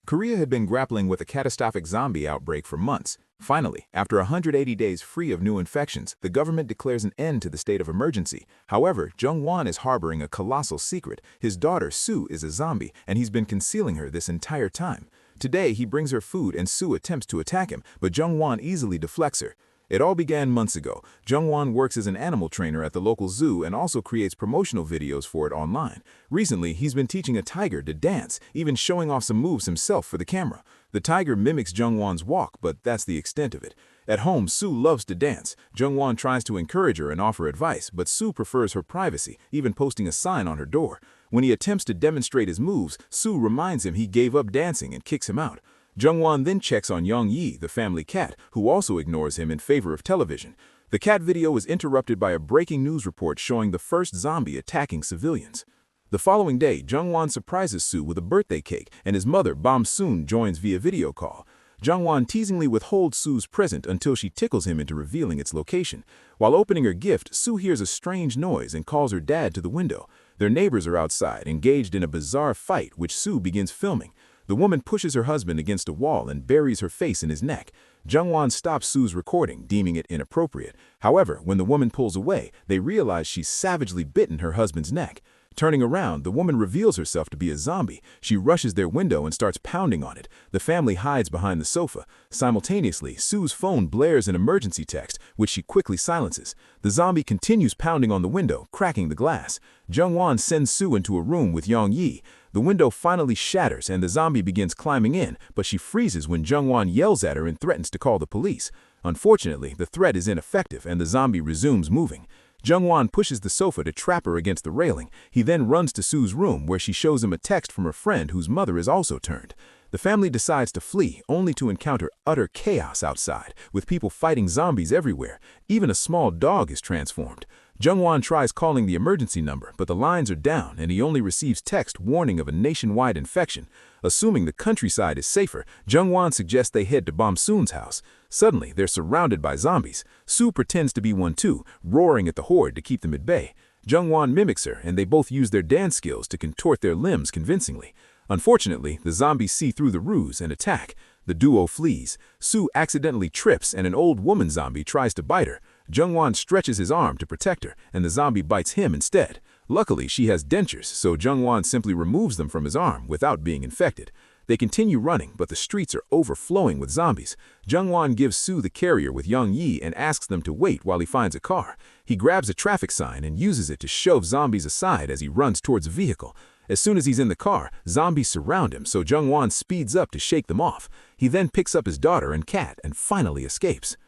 Korea had been grappling with a catastrophic zombie outbreak for months. Finally, after 180 days free of new infections, the government declares an end to the state of emergency. However, Jung-won is harboring a colossal secret. His daughter, Sue, is a zombie, and he's been concealing her this entire time. Today, he brings her food and Sue attempts to attack him, but Jung-won easily deflects her. It all began months ago. Jung-won works as an animal trainer at the local zoo and also creates promotional videos for it online. Recently, he's been teaching a tiger to dance, even showing off some moves himself for the camera. The tiger mimics Jung-won's walk, but that's the extent of it. At home, Sue loves to dance. Jung-won tries to encourage her and offer advice, but Sue prefers her privacy, even posting a sign on her door. When he attempts to demonstrate his moves, Sue reminds him he gave up dancing and kicks him out. Jung-won then checks on Young-yi, the family cat, who also ignores him in favor of television. The cat video is interrupted by a breaking news report showing the first zombie attacking civilians. The following day, Jung-won surprises Sue with a birthday cake, and his mother, Bam-soon, joins via video call. Jung-won teasingly withholds Sue's present until she tickles him into revealing its location. While opening her gift, Sue hears a strange noise and calls her dad to the window. Their neighbors are outside, engaged in a bizarre fight, which Sue begins filming. The woman pushes her husband against a wall and buries her face in his neck. Jung-won stops Sue's recording, deeming it inappropriate. However, when the woman pulls away, they realize she's savagely bitten her husband's neck. Turning around, the woman reveals herself to be a zombie. She rushes their window and starts pounding on it. The family hides behind the sofa. Simultaneously, Sue's phone blares an emergency text, which she quickly silences. The zombie continues pounding on the window, cracking the glass. Jung-won sends Sue into a room with Young-yi. The window finally shatters and the zombie begins climbing in, but she freezes when Jung-won yells at her and threatens to call the police. Unfortunately, the threat is ineffective and the zombie resumes moving. Jung-won pushes the sofa to trap her against the railing. He then runs to Sue's room where she shows him a text from her friend whose mother is also turned. The family decides to flee, only to encounter utter chaos outside, with people fighting zombies everywhere. Even a small dog is transformed. Jung-won tries calling the emergency number, but the lines are down and he only receives text warning of a nationwide infection. Assuming the countryside is safer, Jung-won suggests they head to Bam-soon's house. Suddenly, they're surrounded by zombies. Sue pretends to be one too, roaring at the horde to keep them at bay. Jung-won mimics her, and they both use their dance skills to contort their limbs convincingly. Unfortunately, the zombies see through the ruse and attack. The duo flees. Sue accidentally trips and an old woman zombie tries to bite her. Jung-won stretches his arm to protect her, and the zombie bites him instead. Luckily, she has dentures, so Jung-won simply removes them from his arm without being infected. They continue running, but the streets are overflowing with zombies. Jung-won gives Sue the carrier with Young-yi and asks them to wait while he finds a car. He grabs a traffic sign and uses it to shove zombies aside as he runs towards a vehicle. As soon as he's in the car, zombies surround him, so Jung-won speeds up to shake them off. He then picks up his daughter and cat and finally escapes.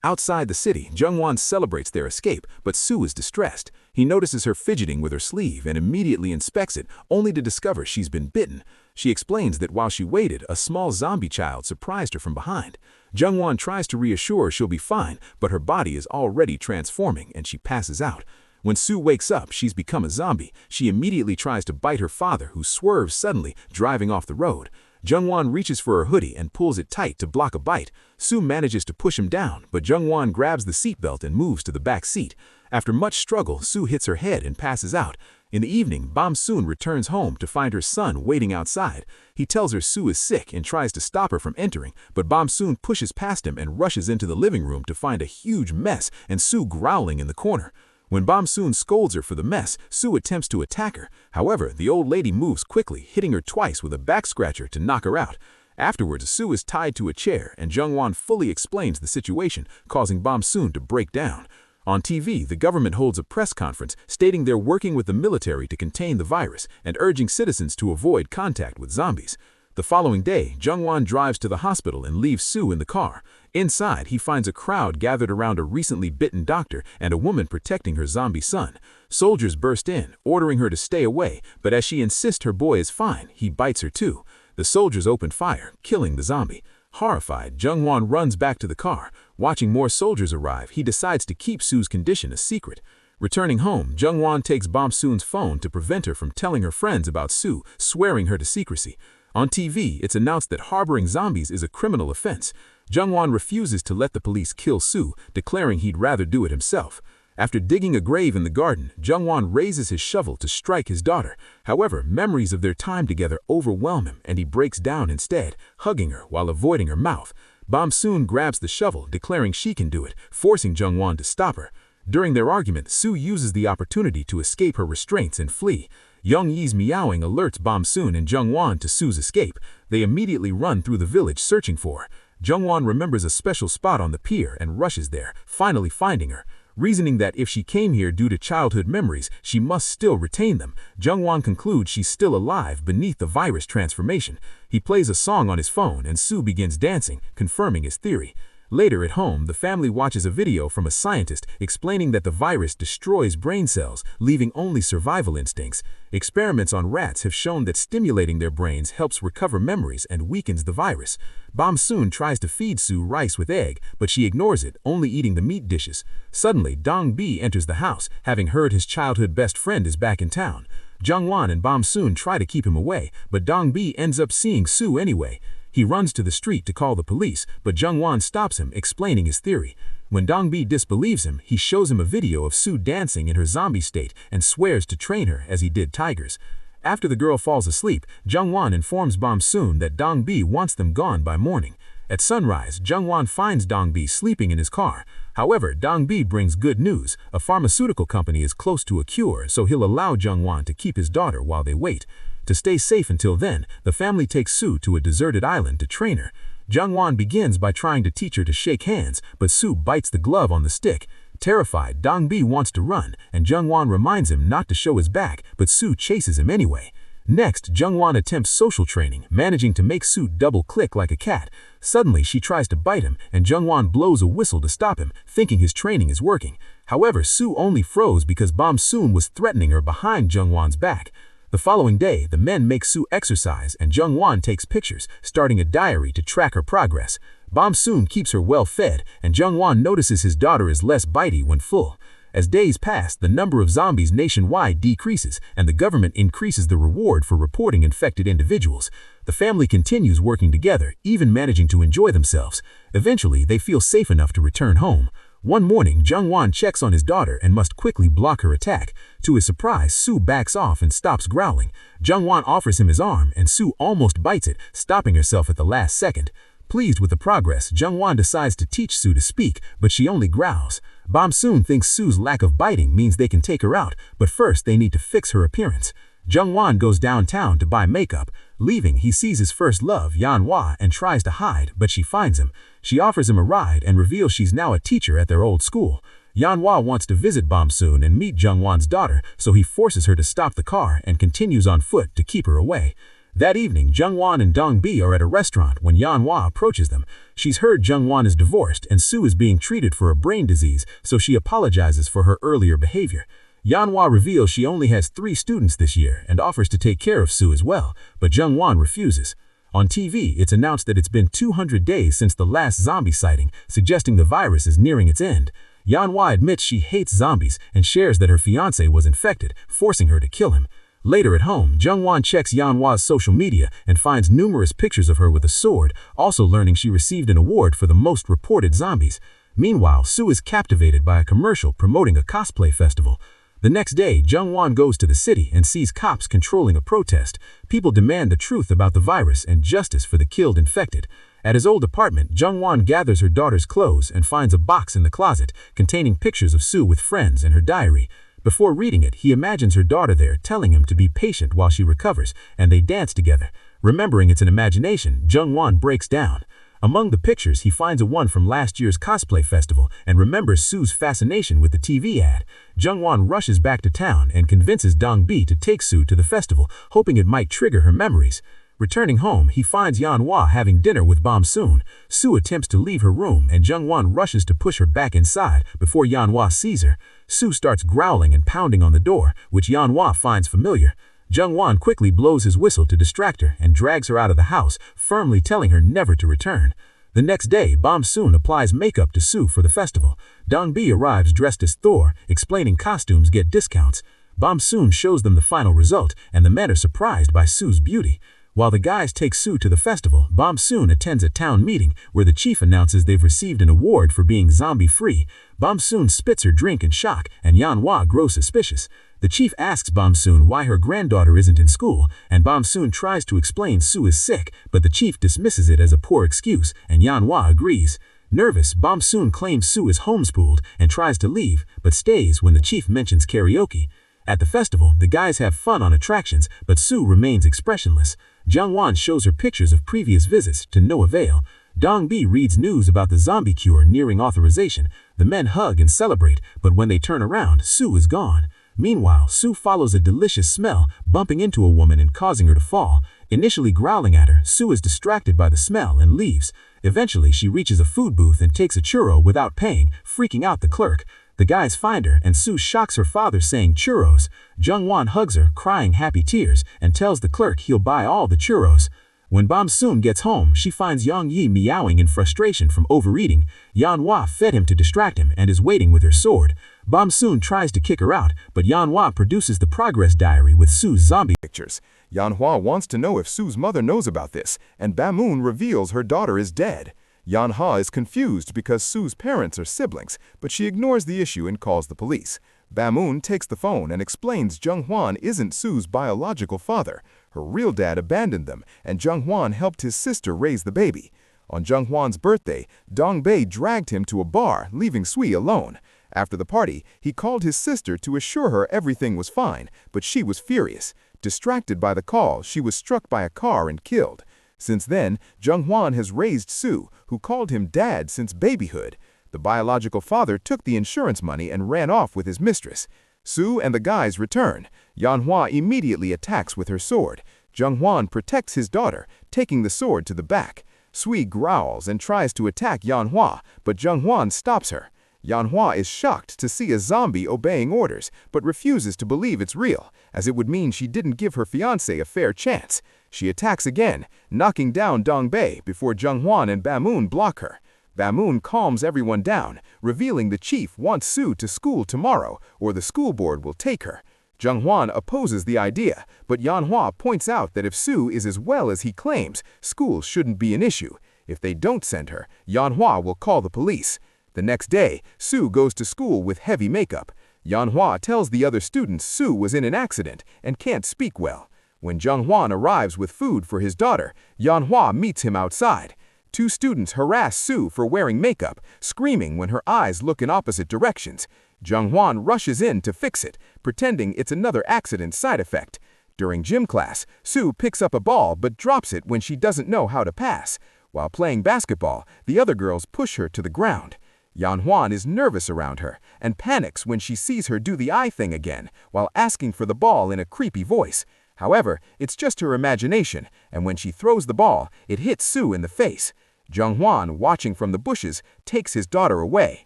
Outside the city, Jung-won celebrates their escape, but Sue is distressed. He notices her fidgeting with her sleeve and immediately inspects it, only to discover she's been bitten. She explains that while she waited, a small zombie child surprised her from behind. Jung-won tries to reassure her she'll be fine, but her body is already transforming and she passes out. When Sue wakes up, she's become a zombie. She immediately tries to bite her father, who swerves suddenly, driving off the road. Jung-won reaches for her hoodie and pulls it tight to block a bite. Sue manages to push him down, but Jung-won grabs the seatbelt and moves to the back seat. After much struggle, Sue hits her head and passes out. In the evening, Bam-soon returns home to find her son waiting outside. He tells her Sue is sick and tries to stop her from entering, but Bam-soon pushes past him and rushes into the living room to find a huge mess and Sue growling in the corner. When Bam-soon scolds her for the mess, Sue attempts to attack her. However, the old lady moves quickly, hitting her twice with a back scratcher to knock her out. Afterwards, Sue is tied to a chair, and Jung-won fully explains the situation, causing Bam-soon to break down. On TV, the government holds a press conference stating they're working with the military to contain the virus and urging citizens to avoid contact with zombies. The following day, Jung-won drives to the hospital and leaves Sue in the car. Inside, he finds a crowd gathered around a recently bitten doctor and a woman protecting her zombie son. Soldiers burst in, ordering her to stay away, but as she insists her boy is fine, he bites her too. The soldiers open fire, killing the zombie. Horrified, Jung-won runs back to the car. Watching more soldiers arrive, he decides to keep Sue's condition a secret. Returning home, Jung-won takes Bam-soon's phone to prevent her from telling her friends about Sue, swearing her to secrecy. On TV, it's announced that harboring zombies is a criminal offense. Jung-won refuses to let the police kill Sue, declaring he'd rather do it himself. After digging a grave in the garden, Jung-won raises his shovel to strike his daughter. However, memories of their time together overwhelm him and he breaks down instead, hugging her while avoiding her mouth. Bam-soon grabs the shovel, declaring she can do it, forcing Jung-won to stop her. During their argument, Soo uses the opportunity to escape her restraints and flee. Young-yee's meowing alerts Bam-soon and Jung-won to Soo's escape. They immediately run through the village searching for her. Jung-won remembers a special spot on the pier and rushes there, finally finding her. Reasoning that if she came here due to childhood memories, she must still retain them, Jung-won concludes she's still alive beneath the virus transformation. He plays a song on his phone and Soo begins dancing, confirming his theory. Later at home, the family watches a video from a scientist explaining that the virus destroys brain cells, leaving only survival instincts. Experiments on rats have shown that stimulating their brains helps recover memories and weakens the virus. Bam-soon tries to feed Soo rice with egg, but she ignores it, only eating the meat dishes. Suddenly, Dong-bi enters the house, having heard his childhood best friend is back in town. Jung-won and Bam-soon try to keep him away, but Dong-bi ends up seeing Soo anyway. He runs to the street to call the police, but Jung-won stops him, explaining his theory. When Dong-bi disbelieves him, he shows him a video of Soo dancing in her zombie state and swears to train her as he did tigers. After the girl falls asleep, Jung-won informs Bam-soon that Dong-bi wants them gone by morning. At sunrise, Jung-won finds Dong-bi sleeping in his car. However, Dong-bi brings good news. A pharmaceutical company is close to a cure, so he'll allow Jung-won to keep his daughter while they wait. To stay safe until then, the family takes Soo to a deserted island to train her. Jung-won begins by trying to teach her to shake hands, but Soo bites the glove on the stick. Terrified, Dong-bi wants to run, and Jung-won reminds him not to show his back, but Soo chases him anyway. Next, Jung-won attempts social training, managing to make Soo double-click like a cat. Suddenly, she tries to bite him, and Jung-won blows a whistle to stop him, thinking his training is working. However, Soo only froze because Bam-soon was threatening her behind Jung-won's back. The following day, the men make Soo exercise and Jung-won takes pictures, starting a diary to track her progress. Bam-soon keeps her well fed, and Jung-won notices his daughter is less bitey when full. As days pass, the number of zombies nationwide decreases, and the government increases the reward for reporting infected individuals. The family continues working together, even managing to enjoy themselves. Eventually, they feel safe enough to return home. One morning, Jung-won checks on his daughter and must quickly block her attack. To his surprise, Soo backs off and stops growling. Jung-won offers him his arm, and Soo almost bites it, stopping herself at the last second. Pleased with the progress, Jung-won decides to teach Soo to speak, but she only growls. Bam-soon thinks Soo's lack of biting means they can take her out, but first they need to fix her appearance. Jung-won goes downtown to buy makeup. Leaving, he sees his first love, Yan-hwa, and tries to hide, but she finds him. She offers him a ride and reveals she's now a teacher at their old school. Yan-hwa wants to visit Bam-soon and meet Jung-won's daughter, so he forces her to stop the car and continues on foot to keep her away. That evening, Jung-won and Dong-bi are at a restaurant when Yan-hwa approaches them. She's heard Jung-won is divorced and Soo is being treated for a brain disease, so she apologizes for her earlier behavior. Yan-hwa reveals she only has 3 students this year and offers to take care of Soo as well, but Jung-won refuses. On TV, it's announced that it's been 200 days since the last zombie sighting, suggesting the virus is nearing its end. Yan-hwa admits she hates zombies and shares that her fiancé was infected, forcing her to kill him. Later at home, Jung-won checks Yan-hwa's social media and finds numerous pictures of her with a sword, also learning she received an award for the most reported zombies. Meanwhile, Soo is captivated by a commercial promoting a cosplay festival. The next day, Jung-won goes to the city and sees cops controlling a protest. People demand the truth about the virus and justice for the killed infected. At his old apartment, Jung-won gathers her daughter's clothes and finds a box in the closet containing pictures of Soo with friends and her diary. Before reading it, he imagines her daughter there telling him to be patient while she recovers, and they dance together. Remembering it's an imagination, Jung-won breaks down. Among the pictures, he finds one from last year's cosplay festival and remembers Soo's fascination with the TV ad. Jung-won rushes back to town and convinces Dong-bi to take Soo to the festival, hoping it might trigger her memories. Returning home, he finds Yan-hwa having dinner with Bam-soon. Soo attempts to leave her room and Jung-won rushes to push her back inside before Yan-hwa sees her. Soo starts growling and pounding on the door, which Yan-hwa finds familiar. Jung-won quickly blows his whistle to distract her and drags her out of the house, firmly telling her never to return. The next day, Bam-soon applies makeup to Soo for the festival. Dong-bi arrives dressed as Thor, explaining costumes get discounts. Bam-soon shows them the final result, and the men are surprised by Soo's beauty. While the guys take Sue to the festival, Bam Soon attends a town meeting where the chief announces they've received an award for being zombie-free. Bam Soon spits her drink in shock, and Yanhua grows suspicious. The chief asks Bam Soon why her granddaughter isn't in school, and Bam Soon tries to explain Sue is sick, but the chief dismisses it as a poor excuse, and Yanhua agrees. Nervous, Bam Soon claims Sue is homeschooled and tries to leave, but stays when the chief mentions karaoke. At the festival, the guys have fun on attractions, but Sue remains expressionless. Jungwon shows her pictures of previous visits, to no avail. Dong-bi reads news about the zombie cure nearing authorization. The men hug and celebrate, but when they turn around, Sue is gone. Meanwhile, Sue follows a delicious smell, bumping into a woman and causing her to fall. Initially growling at her, Sue is distracted by the smell and leaves. Eventually, she reaches a food booth and takes a churro without paying, freaking out the clerk. The guys find her, and Sue shocks her father saying churros. Jungwon hugs her, crying happy tears, and tells the clerk he'll buy all the churros. When Bam Soon gets home, she finds Yang Yi meowing in frustration from overeating. Yanhua fed him to distract him and is waiting with her sword. Bam Soon tries to kick her out, but Yanhua produces the progress diary with Sue's zombie pictures. Yanhua wants to know if Sue's mother knows about this, and Bamoon reveals her daughter is dead. Yanhua is confused because Sue's parents are siblings, but she ignores the issue and calls the police. Bamoon takes the phone and explains Junghwan isn't Sue's biological father. Her real dad abandoned them, and Junghwan helped his sister raise the baby. On Junghwan's birthday, Dongbei dragged him to a bar, leaving Sui alone. After the party, he called his sister to assure her everything was fine, but she was furious. Distracted by the call, she was struck by a car and killed. Since then, Junghwan has raised Sue, who called him dad since babyhood. The biological father took the insurance money and ran off with his mistress. Sue and the guys return. Yanhua immediately attacks with her sword. Junghwan protects his daughter, taking the sword to the back. Sui growls and tries to attack Yanhua, but Junghwan stops her. Yanhua is shocked to see a zombie obeying orders, but refuses to believe it's real, as it would mean she didn't give her fiancé a fair chance. She attacks again, knocking down Dongbei before Junghwan and Bamoon block her. Bamoon calms everyone down, revealing the chief wants Sue to school tomorrow, or the school board will take her. Junghwan opposes the idea, but Yanhua points out that if Sue is as well as he claims, school shouldn't be an issue. If they don't send her, Yanhua will call the police. The next day, Sue goes to school with heavy makeup. Yanhua tells the other students Sue was in an accident and can't speak well. When Junghwan arrives with food for his daughter, Yanhua meets him outside. Two students harass Sue for wearing makeup, screaming when her eyes look in opposite directions. Junghwan rushes in to fix it, pretending it's another accident side effect. During gym class, Sue picks up a ball but drops it when she doesn't know how to pass. While playing basketball, the other girls push her to the ground. Yanhwan is nervous around her and panics when she sees her do the eye thing again while asking for the ball in a creepy voice. However, it's just her imagination, and when she throws the ball, it hits Sue in the face. Junghwan, watching from the bushes, takes his daughter away.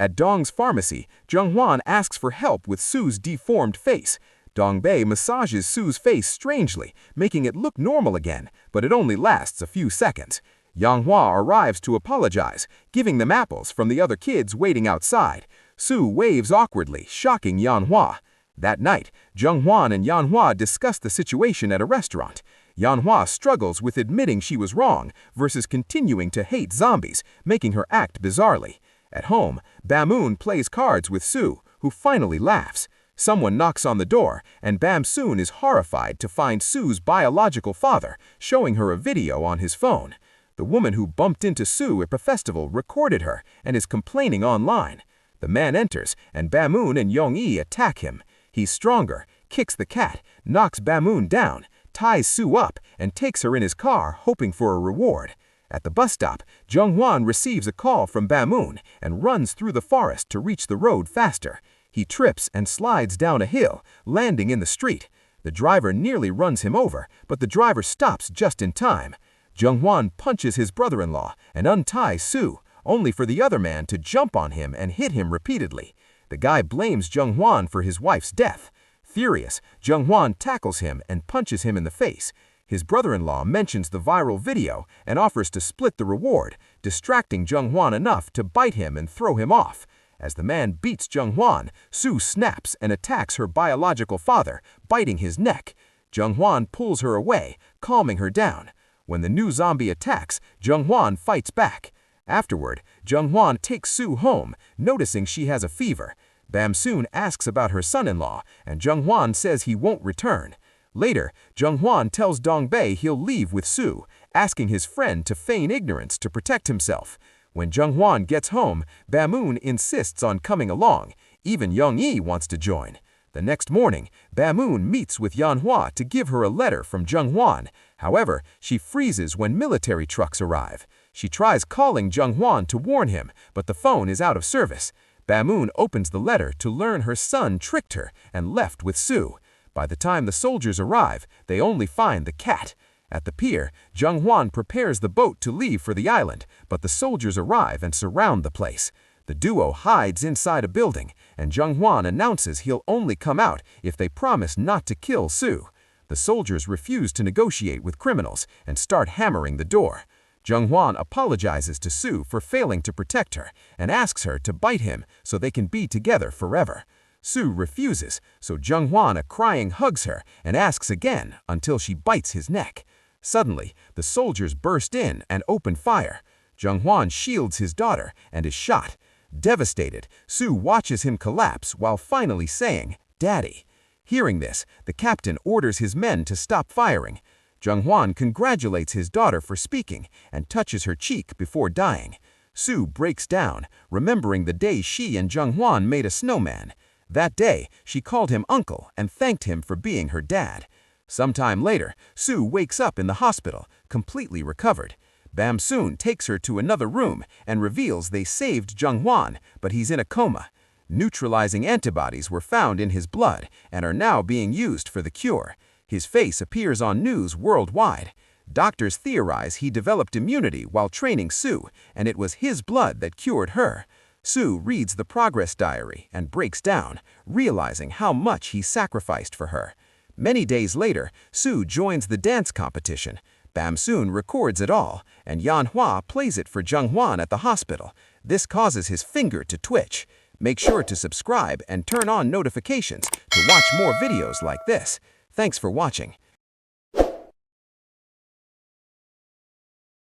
At Dong's pharmacy, Junghwan asks for help with Sue's deformed face. Dongbei massages Sue's face strangely, making it look normal again, but it only lasts a few seconds. Yanhua arrives to apologize, giving them apples from the other kids waiting outside. Sue waves awkwardly, shocking Yanhua. That night, Junghwan and Yanhua discuss the situation at a restaurant. Yanhua struggles with admitting she was wrong versus continuing to hate zombies, making her act bizarrely. At home, Bamoon plays cards with Sue, who finally laughs. Someone knocks on the door, and Bam Soon is horrified to find Sue's biological father, showing her a video on his phone. The woman who bumped into Sue at the festival recorded her and is complaining online. The man enters, and Bamoon and Yong-yi attack him. He's stronger, kicks the cat, knocks Bamoon down, ties Sue up, and takes her in his car, hoping for a reward. At the bus stop, Junghwan receives a call from Bamoon and runs through the forest to reach the road faster. He trips and slides down a hill, landing in the street. The driver nearly runs him over, but the driver stops just in time. Junghwan punches his brother-in-law and unties Sue, only for the other man to jump on him and hit him repeatedly. The guy blames Junghwan for his wife's death. Furious, Junghwan tackles him and punches him in the face. His brother-in-law mentions the viral video and offers to split the reward, distracting Junghwan enough to bite him and throw him off. As the man beats Junghwan, Sue snaps and attacks her biological father, biting his neck. Zhenghwan pulls her away, calming her down. When the new zombie attacks, Zhenghwan fights back. Afterward, Zhenghwan takes Su home, noticing she has a fever. Bamsoon asks about her son-in-law, and Zhenghwan says he won't return. Later, Zhenghwan tells Dongbei he'll leave with Su, asking his friend to feign ignorance to protect himself. When Zhenghwan gets home, Bamoon insists on coming along. Even Yongyi wants to join. The next morning, Bamoon meets with Yanhua to give her a letter from Zhenghwan. However, she freezes when military trucks arrive. She tries calling Zhenghwan to warn him, but the phone is out of service. Bamoon opens the letter to learn her son tricked her and left with Su. By the time the soldiers arrive, they only find the cat. At the pier, Zhenghwan prepares the boat to leave for the island, but the soldiers arrive and surround the place. The duo hides inside a building, and Zhenghwan announces he'll only come out if they promise not to kill Su. The soldiers refuse to negotiate with criminals and start hammering the door. Zhenghwan apologizes to Su for failing to protect her and asks her to bite him so they can be together forever. Su refuses, so Zhenghwan crying hugs her and asks again until she bites his neck. Suddenly, the soldiers burst in and open fire. Zhenghwan shields his daughter and is shot. Devastated, Su watches him collapse while finally saying, "Daddy." Hearing this, the captain orders his men to stop firing. Zhenghwan congratulates his daughter for speaking and touches her cheek before dying. Su breaks down, remembering the day she and Zhenghwan made a snowman. That day, she called him uncle and thanked him for being her dad. Sometime later, Su wakes up in the hospital, completely recovered. Bamsoon takes her to another room and reveals they saved Zhenghwan, but he's in a coma. Neutralizing antibodies were found in his blood and are now being used for the cure. His face appears on news worldwide. Doctors theorize he developed immunity while training Su, and it was his blood that cured her. Su reads the progress diary and breaks down, realizing how much he sacrificed for her. Many days later, Su joins the dance competition. Bamsoon records it all, and Yanhua plays it for Zhenghwan at the hospital. This causes his finger to twitch. Make sure to subscribe and turn on notifications to watch more videos like this. Thanks for watching.